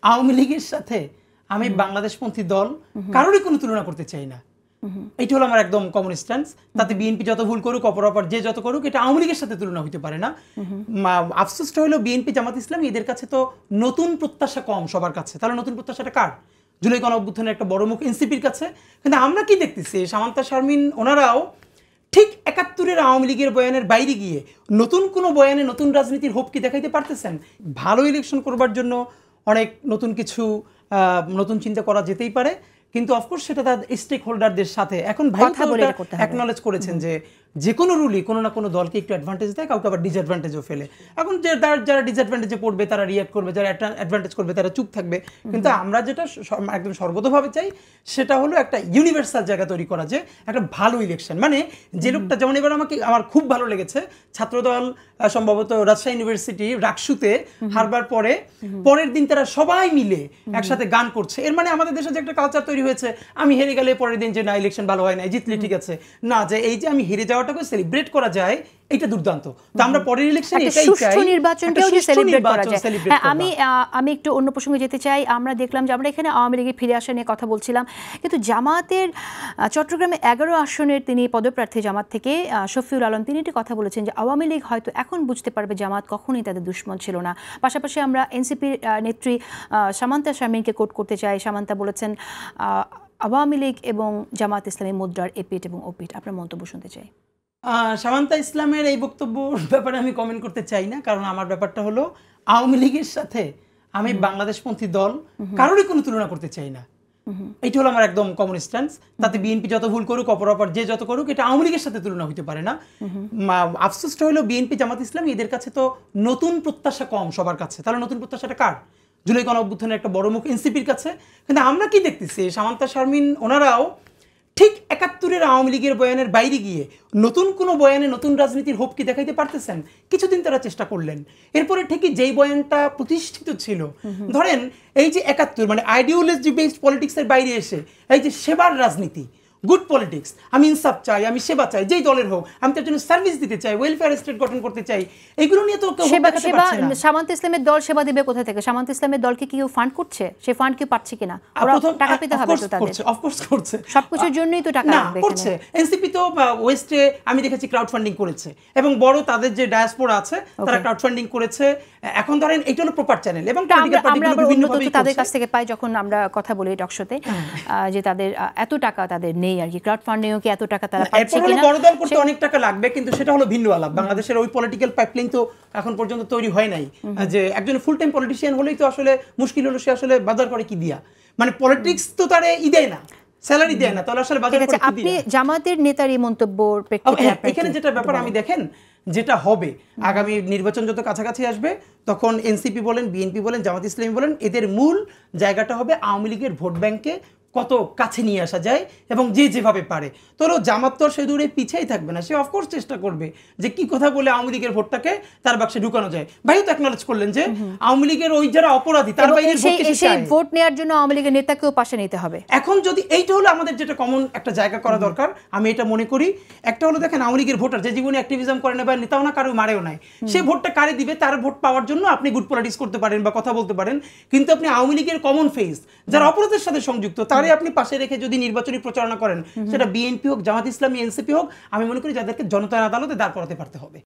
আওয়ামী লীগের সাথে আমি বাংলাদেশপন্থী দল কারোরই কোনো তুলনা করতে চাই না। এইটা হলো আমার একদম কমন স্ট্যান্স। তাতে বিএনপি যত ভুল করুক, অপরাপর যে যত করুক, এটা আওয়ামী লীগের সাথে তুলনা হতে পারে না। আফসোসটা হলো বিএনপি জামাত ইসলামী এদের কাছে তো নতুন প্রত্যাশা কম সবার কাছে। তাহলে নতুন প্রত্যাশাটা কার? জুলাই গণ অভ্যুত্থানের একটা বড় মুখ এনসিপির কাছে। কিন্তু আমরা কি দেখতেছি, সামান্তা শারমিন ওনারাও ঠিক ৭১-এর আওয়ামী লীগের বয়ানের বাইরে গিয়ে নতুন কোনো বয়ানে নতুন রাজনীতির হোপ কি দেখাইতে পারতেছেন? ভালো ইলেকশন করবার জন্য অনেক নতুন কিছু নতুন চিন্তা করা যেতেই পারে, কিন্তু অফকোর্স সেটা তার স্টেক হোল্ডারদের সাথে এখন অ্যাকনলেজ করেছেন যে কোনো রুলই কোনো না কোনো দলকে একটু অ্যাডভান্টেজ দেয়, কাউকে আবার ডিসঅ্যাডভান্টেজও ফেলে। এখন যারা ডিসঅ্যাডভান্টেজে পড়বে তারা রিঅ্যাক্ট করবে, যারা অ্যাডভান্টেজ করবে তারা চুপ থাকবে। কিন্তু আমরা যেটা একদম সর্বতোভাবে চাই সেটা হলো একটা ইউনিভার্সাল জায়গা তৈরি করা, যে একটা ভালো ইলেকশন। মানে যে লোকটা, যেমন এবার আমার খুব ভালো লেগেছে, ছাত্রদল সম্ভবত রাজশাহী ইউনিভার্সিটি রাকসুতে হারবার পরের দিন তারা সবাই মিলে একসাথে গান করছে। এর মানে আমাদের দেশে যে একটা কালচার তৈরি হয়েছে, আমি হেরে গেলে পরের দিন যে না ইলেকশন ভালো হয় না, জিতলে ঠিক আছে না, যে এই যে আমি হেরে যাওয়াটাকে সেলিব্রেট করা যায়, এটা দুর্দান্ত। তো আমরা পরের ইলেকশনে এটাই চাই, সুষ্ঠু নির্বাচনকেও যে সেলিব্রেট করা যায়। আমি একটু অন্য প্রসঙ্গে যেতে চাই। আমরা দেখলাম যে আমরা এখানে আওয়ামী লীগের ফিরে আসা নিয়ে কথা বলছিলাম, কিন্তু জামাতের চট্টগ্রামে ১১ আসনের তিনি পদপ্রার্থী জামাত থেকে শফিউল আলম, তিনি একটি কথা বলেছেন যে আওয়ামী লীগ হয়তো এখন বুঝতে পারবে জামাত কখনোই তাদের দুশ্মন ছিল না। পাশাপাশি আমরা এনসিপির নেত্রী সামান্তা শারমিনকে কোট করতে চাই। সামান্তা বলেছেন আওয়ামী লীগ এবং জামাত ইসলামী মুদ্রার এপিঠ এবং ওপিঠ। আপনার মন্তব্য শুনতে চাই। সামান্তা ইসলামের এই বক্তব্যর ব্যাপারে আমি কমেন্ট করতে চাই না, কারণ আমার ব্যাপারটা হলো আওয়ামী লীগের সাথে আমি বাংলাদেশপন্থী দল কারোরই কোনো তুলনা করতে চাই না। এইটা হলো আমার একদম কমন স্ট্যান্স। তাতে বিএনপি যত ভুল করুক, অপরাপর যে যত করুক, এটা আওয়ামী লীগের সাথে তুলনা হতে পারে না। আফসোসটা হলো বিএনপি জামাত ইসলামী এদের কাছে তো নতুন প্রত্যাশা কম সবার কাছে। তাহলে নতুন প্রত্যাশাটা কার? জুলাই গণ অভ্যুত্থানের একটা বড় মুখ এনসিপির কাছে। কিন্তু আমরা কি দেখতেছি, সামান্তা শারমিন ওনারাও ঠিক ৭১-এর আওয়ামী লীগের বয়ানের বাইরে গিয়ে নতুন কোনো বয়ানে নতুন রাজনীতির হোপ কি দেখাইতে পারতেছেন? কিছুদিন তারা চেষ্টা করলেন, এরপরে ঠিকই যেই বয়ানটা প্রতিষ্ঠিত ছিল, ধরেন এই যে ৭১, মানে আইডিওলজি বেসড পলিটিক্সের বাইরে এসে এই যে সেবার রাজনীতি, গুড পলিটিক্স, আমি ইনসাফ চাই, আমি সেবা চাই, যেই দলের হোক, আমি তার জন্য সার্ভিস দিতে চাই, ওয়েলফেয়ার স্টেট গঠন করতে চাই, এগুলো নিয়ে তো সামান্ত ইসলামের দল সেবা দিবে কোথা থেকে? সামান্ত ইসলামের দলকে কি কেউ ফান্ড করছে? সে ফান্ড কি পাচ্ছে কিনা? টাকা পেতে হবে তো তাদের। অফকোর্স করছে, সবকিছুর জন্যই তো টাকা লাগবে। করছে এনসিপি তো ওয়েস্টে আমি দেখেছি ক্রাউড ফান্ডিং করেছে, এবং বড় তাদের যে ডায়াসপোরা আছে তারা ক্রাউড ফান্ডিং করেছে। এখন ধরেন এইটা হলো প্রপার চ্যানেল, এবং আমরা বিভিন্নভাবে তাদের কাছ থেকে পাই যখন আমরা কথা বলি টকশোতে, যে তাদের এত টাকা তাদের নেই আর কি, ক্রাউড ফান্ডিংও কি এত টাকা তারা পাচ্ছে কিনা। বড় দল করতে অনেক টাকা লাগবে, কিন্তু সেটা হলো ভিন্ন আলাপ। বাংলাদেশের ওই পলিটিক্যাল পাইপলাইন তো এখন পর্যন্ত তৈরি হয় নাই, যে একজন ফুল টাইম পলিটিশিয়ান হলেই তো আসলে মুশকিল হলো সে আসলে বাজার করে কি দিয়া, মানে পলিটিক্স তো তারে দেয় না, স্যালারি দেয় না, তাহলে আসলে বাজার করে কি দিয়া। আপনি জামাতের নেতার এই মন্তব্যের প্রেক্ষিতে এখানে যেটা ব্যাপার আমি দেখেন, যেটা হবে আগামী নির্বাচন যত কাছাকাছি আসবে, তখন এনসিপি বলেন, বিএনপি বলেন, জামাত ইসলামী বলেন, এদের মূল জায়গাটা হবে আওয়ামী লীগের ভোট ব্যাংকে কত কাছে নিয়ে আসা যায়, এবং যে যেভাবে পারে। তোর জামাত তো সে দূরে পিছিয়েই থাকবে না, সে অফকোর্স চেষ্টা করবে যে কি কথা বলে আওয়ামী লীগের ভোটটাকে তার বাক্সে ঢুকানো যায়। ভাইও তো অ্যাকনলেজ করলেন যে আওয়ামী লীগের ওই যারা অপরাধী তার বাইরে ভোট নেওয়ার জন্য আওয়ামী লীগের নেতাকেও পাশে নিতে হবে। এখন যদি এইটা হলো আমাদের যেটা কমন একটা জায়গা করা দরকার, আমি এটা মনে করি। একটা হলো দেখেন, আওয়ামী লীগের ভোটার যে জীবনে অ্যাক্টিভিজম করে না বা নেতাও না, কারো মারেও নাই, সে ভোটটা কারে দিবে? তার ভোট পাওয়ার জন্য আপনি গুড পলিটিক্স করতে পারেন বা কথা বলতে পারেন, কিন্তু আপনি আওয়ামী লীগের কমন ফেস যারা অপরাধের সাথে সংযুক্ত তারে আপনি পাশে রেখে যদি নির্বাচনী প্রচারণা করেন, সেটা বিএনপি হোক, জামাত ইসলামী, এনসিপি হোক, আমি মনে করি যাদেরকে জনতার আদালতে দাঁড় করাতে পারতে হবে।